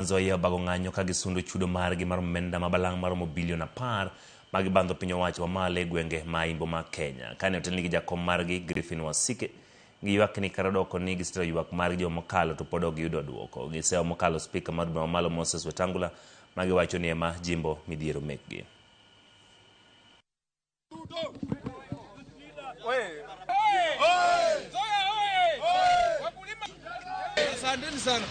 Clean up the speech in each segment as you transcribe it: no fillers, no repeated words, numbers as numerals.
Nzoia bago ng'anyo ka gisundo chudo margi mar omenda mabalang' maromo bilion 10 magibandho piny owacho mamalo e gwenge ma imbo ma Kenya. Kane otelni gi jakom margi Griffin Wasike giywak ni kar doko ni gisiro ywak margi joma mokalo to pod ok giyudo duoko. Giseyo mokalo spika mar boma mamalo Moses Wetangula magiwacho ni ema jimbo midhiero mekgi. Asanteni sana.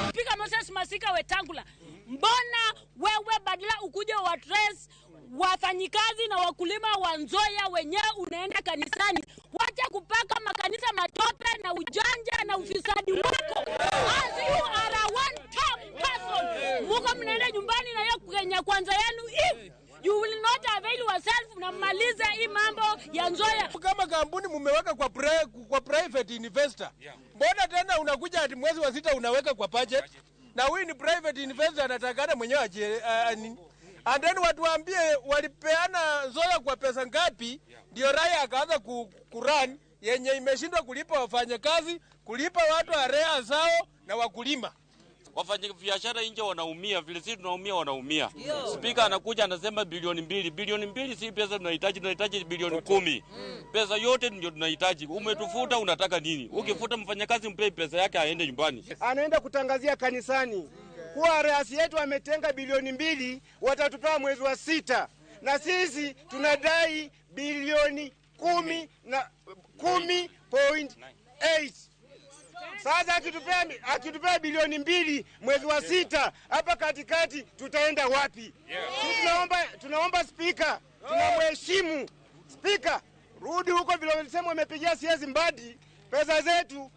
Spika Moses Masika Wetangula, mbona wewe badala ukuje wa address wafanyikazi na wakulima wa Nzoia wenyewe unaenda kanisani? Wacha kupaka makanisa matope na ujanja na ufisadi wako. As you are a one-time person, muko mnaenda nyumbani na hiyo Kenya kwanza yenu. If you will not avail yourself na maliza hii mambo ya Nzoia. Kama kampuni mumeweka kwa private investor. Mbona tena unakuja ati mwezi wa 6 unaweka kwa budget? Na huyu ni private investor anatakana mwenyewe and then watu waambie walipeana Nzoia kwa pesa ngapi ndio raia akaanza kurun yenye imeshindwa kulipa wafanyakazi, kulipa watu area zao na wakulima. Wafanya biashara nje wanaumia, vile sisi tunaumia wanaumia. Spika anakuja anasema bilioni 2. Bilioni 2 si pesa tunahitaji bilioni 10. Pesa yote ndio tunahitaji. Umetufuta unataka nini? Ukifuta mfanyakazi mpe pesa yake aende nyumbani. Anaenda kutangazia kanisani kuwa rasi yetu ametenga bilioni 2 watatupea mwezi wa 6. Na sisi tunadai bilioni 10 na 10.8. Sasa akitupea bilioni 2 mwezi wa 6, hapa katikati tutaenda wapi? Tunaomba spika, tunamheshimu spika, rudi huko vile walisema wamepigia siasa mbadi pesa zetu.